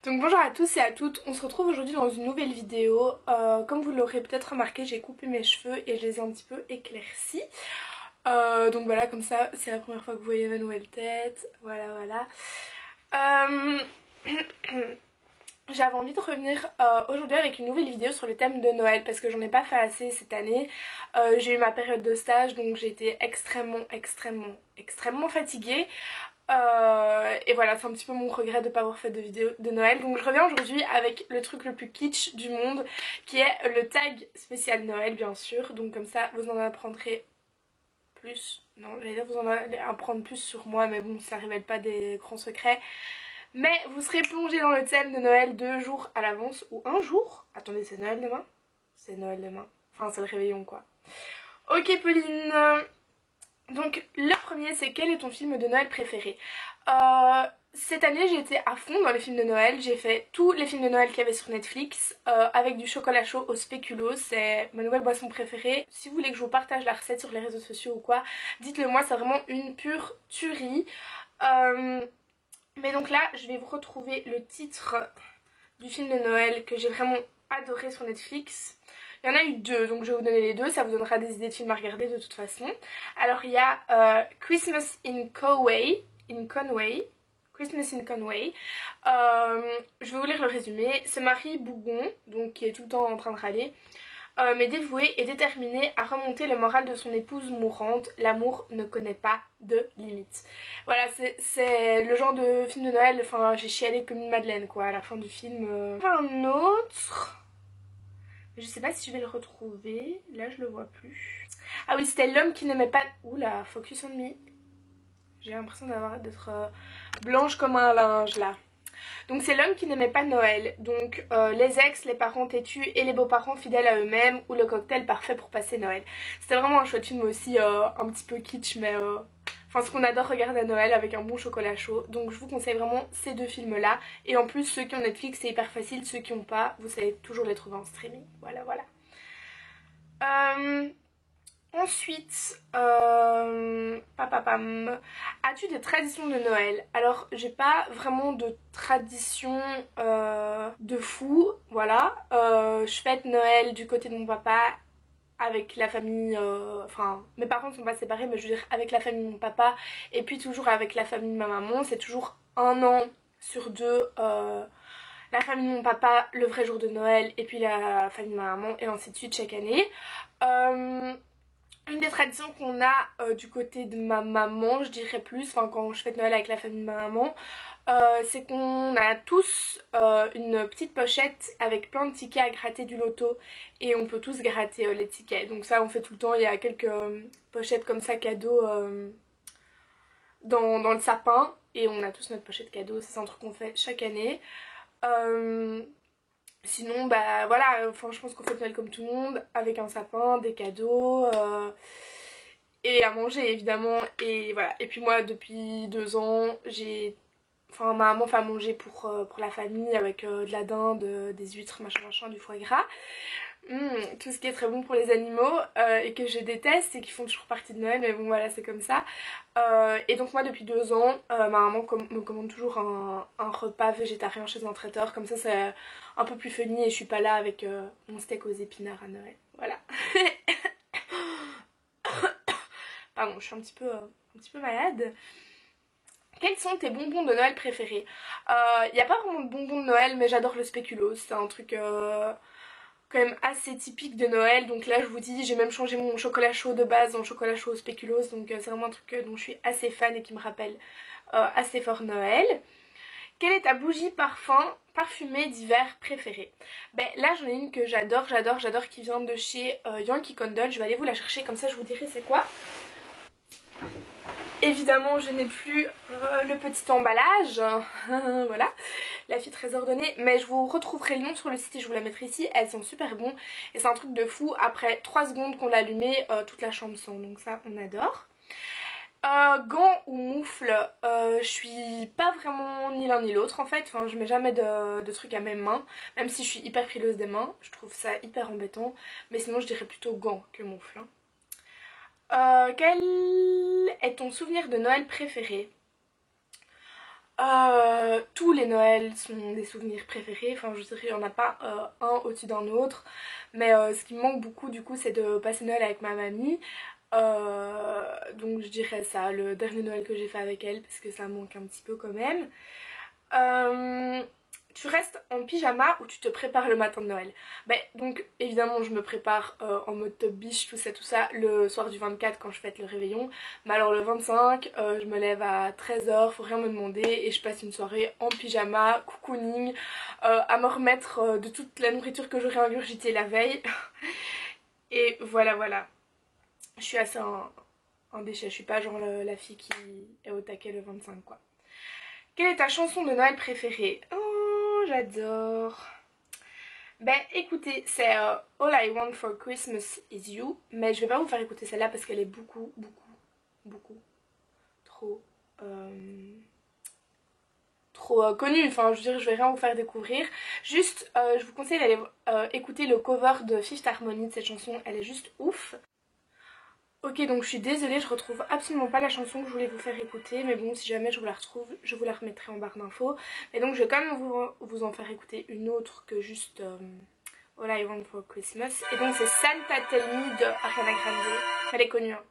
Donc bonjour à tous et à toutes, on se retrouve aujourd'hui dans une nouvelle vidéo. Comme vous l'aurez peut-être remarqué, j'ai coupé mes cheveux et je les ai un petit peu éclaircis. Donc voilà, comme ça, c'est la première fois que vous voyez ma nouvelle tête. Voilà, voilà. J'avais envie de revenir aujourd'hui avec une nouvelle vidéo sur le thème de Noël parce que j'en ai pas fait assez cette année. J'ai eu ma période de stage, donc j'ai été extrêmement fatiguée. Et voilà, c'est un petit peu mon regret de ne pas avoir fait de vidéo de Noël. Donc je reviens aujourd'hui avec le truc le plus kitsch du monde, qui est le tag spécial Noël, bien sûr. Donc comme ça, vous en apprendrez plus. Non, j'allais dire vous en allez apprendre plus sur moi, mais bon, ça révèle pas des grands secrets. Mais vous serez plongé dans le thème de Noël 2 jours à l'avance, ou un jour. Attendez, c'est Noël demain? C'est Noël demain. Enfin, c'est le réveillon, quoi. Ok, Pauline. Donc le premier, c'est quel est ton film de Noël préféré? Cette année j'ai été à fond dans les films de Noël, j'ai fait tous les films de Noël qu'il y avait sur Netflix avec du chocolat chaud au spéculoos, c'est ma nouvelle boisson préférée. Si vous voulez que je vous partage la recette sur les réseaux sociaux ou quoi, dites-le moi, c'est vraiment une pure tuerie. Mais donc là je vais vous retrouver le titre du film de Noël que j'ai vraiment adoré sur Netflix. Il y en a eu deux, donc je vais vous donner les deux, ça vous donnera des idées de films à regarder de toute façon. Alors il y a Christmas in Conway. Christmas in Conway. Je vais vous lire le résumé. C'est Marie Bougon, donc qui est tout le temps en train de râler, mais dévouée et déterminée à remonter le moral de son épouse mourante. L'amour ne connaît pas de limites. Voilà, c'est le genre de film de Noël, enfin j'ai chialé comme une madeleine quoi à la fin du film. Un autre... Je sais pas si je vais le retrouver. Là, je le vois plus. Ah oui, c'était l'homme qui n'aimait pas... Oula, focus on me. J'ai l'impression d'être blanche comme un linge, là. Donc c'est l'homme qui n'aimait pas Noël. Donc les ex, les parents têtus et les beaux-parents fidèles à eux-mêmes, ou le cocktail parfait pour passer Noël. C'était vraiment un chouette film aussi, un petit peu kitsch, mais... Enfin, ce qu'on adore regarder à Noël avec un bon chocolat chaud. Donc je vous conseille vraiment ces deux films-là. Et en plus, ceux qui ont Netflix, c'est hyper facile. Ceux qui n'ont pas, vous savez toujours les trouver en streaming. Voilà, voilà. Ensuite, papapam, as-tu des traditions de Noël? Alors, j'ai pas vraiment de tradition de fou, voilà. Je fête Noël du côté de mon papa avec la famille, enfin mes parents ne sont pas séparés, mais je veux dire avec la famille de mon papa et puis toujours avec la famille de ma maman. C'est toujours un an sur deux, la famille de mon papa le vrai jour de Noël et puis la famille de ma maman et ainsi de suite chaque année. Une des traditions qu'on a du côté de ma maman, je dirais plus, enfin quand je fête Noël avec la famille de ma maman, c'est qu'on a tous une petite pochette avec plein de tickets à gratter du loto et on peut tous gratter les tickets. Donc ça on fait tout le temps, il y a quelques pochettes comme ça cadeaux dans le sapin et on a tous notre pochette cadeau, c'est un truc qu'on fait chaque année. Sinon bah voilà, enfin je pense qu'on fait Noël comme tout le monde, avec un sapin, des cadeaux... et à manger évidemment, et voilà. Et puis moi depuis 2 ans j'ai, enfin ma maman fait à manger pour la famille avec de la dinde, des huîtres, machin, du foie gras. Tout ce qui est très bon pour les animaux et que je déteste et qui font toujours partie de Noël, mais bon voilà c'est comme ça. Et donc moi depuis 2 ans, ma maman me commande toujours un repas végétarien chez un traiteur, comme ça c'est un peu plus funny et je suis pas là avec mon steak aux épinards à Noël. Voilà. Pardon, je suis un petit peu malade. Quels sont tes bonbons de Noël préférés? Y a pas vraiment de bonbons de Noël, mais j'adore le spéculoos. C'est un truc quand même assez typique de Noël. Donc là, je vous dis, j'ai même changé mon chocolat chaud de base en chocolat chaud au spéculoos. Donc c'est vraiment un truc dont je suis assez fan et qui me rappelle assez fort Noël. Quelle est ta bougie parfumée d'hiver préférée? Ben là, j'en ai une que j'adore, qui vient de chez Yankee Candle. Je vais aller vous la chercher, comme ça je vous dirai c'est quoi. Évidemment, je n'ai plus le petit emballage, voilà, la fille très ordonnée, mais je vous retrouverai le nom sur le site et je vous la mettrai ici. Elles sont super bons et c'est un truc de fou. Après 3 secondes qu'on l'a allumé, toute la chambre sent, donc ça on adore. Gants ou moufles, je suis pas vraiment ni l'un ni l'autre en fait, enfin je mets jamais de trucs à mes mains, même si je suis hyper frileuse des mains, je trouve ça hyper embêtant, mais sinon je dirais plutôt gants que moufles. Quel est ton souvenir de Noël préféré? Tous les Noëls sont des souvenirs préférés, enfin je dirais il n'y en a pas un au-dessus d'un autre, mais ce qui me manque beaucoup du coup c'est de passer Noël avec ma mamie. Donc je dirais ça, le dernier Noël que j'ai fait avec elle, parce que ça me manque un petit peu quand même. Euh, Tu restes en pyjama ou tu te prépares le matin de Noël? Donc évidemment je me prépare en mode top biche, tout ça, le soir du 24 quand je fête le réveillon. Mais alors le 25, je me lève à 13h, faut rien me demander, et je passe une soirée en pyjama, cocooning, à me remettre de toute la nourriture que j'aurais ingurgitée la veille. Et voilà voilà. Je suis assez un déchet, je suis pas genre la fille qui est au taquet le 25 quoi. Quelle est ta chanson de Noël préférée? Oh, j'adore. Écoutez, c'est All I Want for Christmas is You. Mais je vais pas vous faire écouter celle-là parce qu'elle est beaucoup trop, trop connue. Enfin, je veux dire, je vais rien vous faire découvrir. Juste, je vous conseille d'aller écouter le cover de Fifth Harmony de cette chanson. Elle est juste ouf. Ok, donc je suis désolée, je retrouve absolument pas la chanson que je voulais vous faire écouter, mais bon, si jamais je vous la retrouve, je vous la remettrai en barre d'infos. Et donc je vais quand même vous en faire écouter une autre que juste All I Want for Christmas. Et donc c'est Santa Tell Me de Ariana Grande. Elle est connue, hein.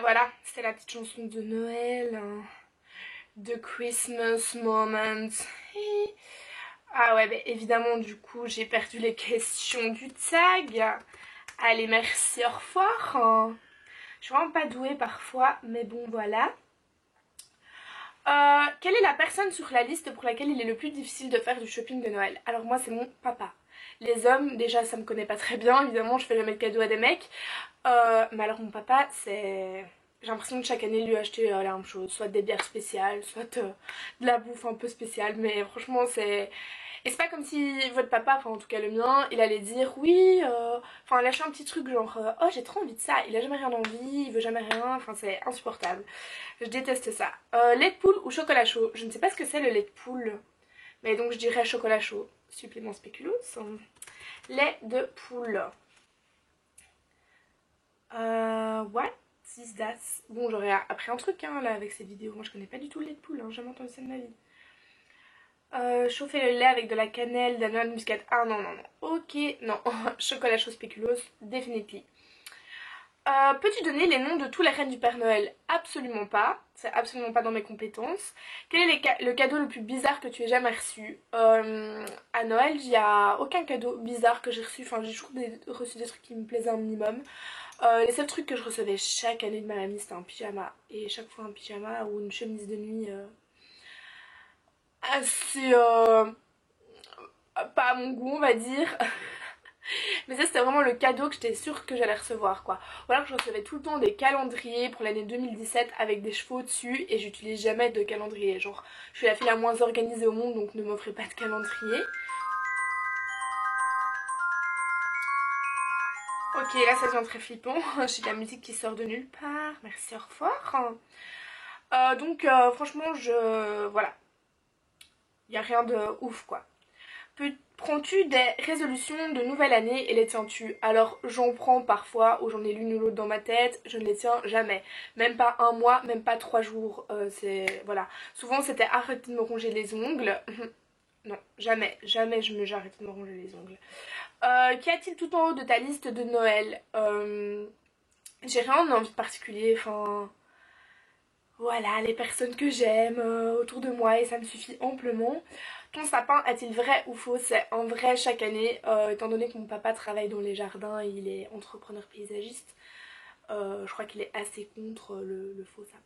Voilà, c'était la petite chanson de Noël, hein, de Christmas Moment. Ah ouais, évidemment, du coup, j'ai perdu les questions du tag. Allez, merci, au revoir, hein. Je suis vraiment pas douée parfois, mais bon, voilà. Quelle est la personne sur la liste pour laquelle il est le plus difficile de faire du shopping de Noël? Alors moi, c'est mon papa. Les hommes, déjà, ça me connaît pas très bien, évidemment, je fais jamais de cadeaux à des mecs. Mais alors mon papa, c'est... J'ai l'impression que chaque année lui acheter la même chose, soit des bières spéciales, soit de la bouffe un peu spéciale, mais franchement c'est... Et c'est pas comme si votre papa, enfin en tout cas le mien, il allait dire oui, enfin lâcher un petit truc genre oh j'ai trop envie de ça, il a jamais rien envie, il veut jamais rien, enfin c'est insupportable. Je déteste ça. Lait de poule ou chocolat chaud? Je ne sais pas ce que c'est le lait de poule, mais donc je dirais chocolat chaud. Supplément spéculoos. Lait de poule. What is that? Bon, j'aurais appris un truc hein, là avec cette vidéo. Moi je connais pas du tout le lait de poule, hein, jamais entendu ça de ma vie. Chauffer le lait avec de la cannelle, de la noix de muscade. Ah non, non, non. Ok, non. Chocolat chaud spéculoos, définitivement. Peux-tu donner les noms de tous les reines du Père Noël? Absolument pas. C'est absolument pas dans mes compétences. Quel est le cadeau le plus bizarre que tu aies jamais reçu? À Noël, il n'y a aucun cadeau bizarre que j'ai reçu. Enfin, j'ai toujours reçu des trucs qui me plaisaient un minimum. Les seuls trucs que je recevais chaque année de ma mamie, c'était un pyjama. Et chaque fois un pyjama ou une chemise de nuit assez... pas à mon goût, on va dire. Mais ça c'était vraiment le cadeau que j'étais sûre que j'allais recevoir quoi. Ou alors je recevais tout le temps des calendriers pour l'année 2017 avec des chevaux dessus et j'utilise jamais de calendrier. Genre je suis la fille la moins organisée au monde donc ne m'offrez pas de calendrier. Ok là ça devient très flippant. J'ai de la musique qui sort de nulle part. Merci, au revoir. Franchement voilà. Il n'y a rien de ouf quoi. Prends-tu des résolutions de nouvelle année et les tiens-tu? Alors j'en prends parfois ou j'en ai l'une ou l'autre dans ma tête, je ne les tiens jamais. Même pas un mois, même pas 3 jours. Voilà. Souvent c'était arrêter de me ronger les ongles. Non, jamais, jamais j'ai arrêté de me ronger les ongles. Qu'y a-t-il tout en haut de ta liste de Noël? J'ai rien d'envie de particulier, enfin... Voilà, les personnes que j'aime autour de moi et ça me suffit amplement. Ton sapin a-t-il vrai ou faux? C'est un vrai chaque année, étant donné que mon papa travaille dans les jardins et il est entrepreneur paysagiste. Je crois qu'il est assez contre le faux sapin.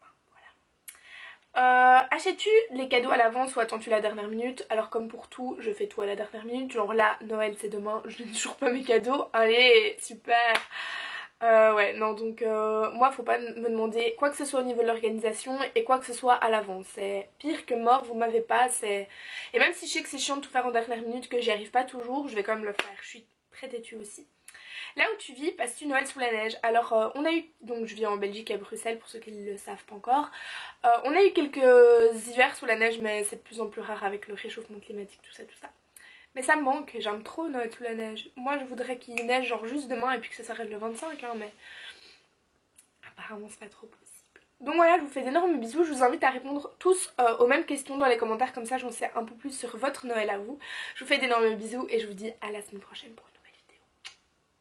Voilà. Achètes-tu les cadeaux à l'avance ou attends-tu la dernière minute? Alors comme pour tout, je fais tout à la dernière minute. Genre là, Noël c'est demain, je n'ai toujours pas mes cadeaux. Allez, super! Ouais, non, donc moi, faut pas me demander quoi que ce soit au niveau de l'organisation et quoi que ce soit à l'avance. C'est pire que mort, vous m'avez pas, c'est... Et même si je sais que c'est chiant de tout faire en dernière minute, que j'y arrive pas toujours, je vais quand même le faire. Je suis très têtue aussi. Là où tu vis, passes-tu Noël sous la neige? Alors on a eu, donc je vis en Belgique à Bruxelles pour ceux qui ne le savent pas encore. On a eu quelques hivers sous la neige mais c'est de plus en plus rare avec le réchauffement climatique, tout ça, tout ça. Mais ça me manque, j'aime trop Noël sous la neige. Moi je voudrais qu'il neige genre juste demain et puis que ça s'arrête le 25 hein, mais apparemment c'est pas trop possible. Donc voilà, je vous fais d'énormes bisous, je vous invite à répondre tous aux mêmes questions dans les commentaires, comme ça j'en sais un peu plus sur votre Noël à vous. Je vous fais d'énormes bisous et je vous dis à la semaine prochaine pour une nouvelle vidéo.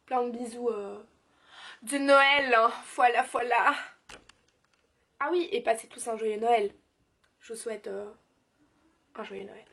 Plein de bisous de Noël, hein. Voilà, voilà. Ah oui, et passez tous un joyeux Noël. Je vous souhaite un joyeux Noël.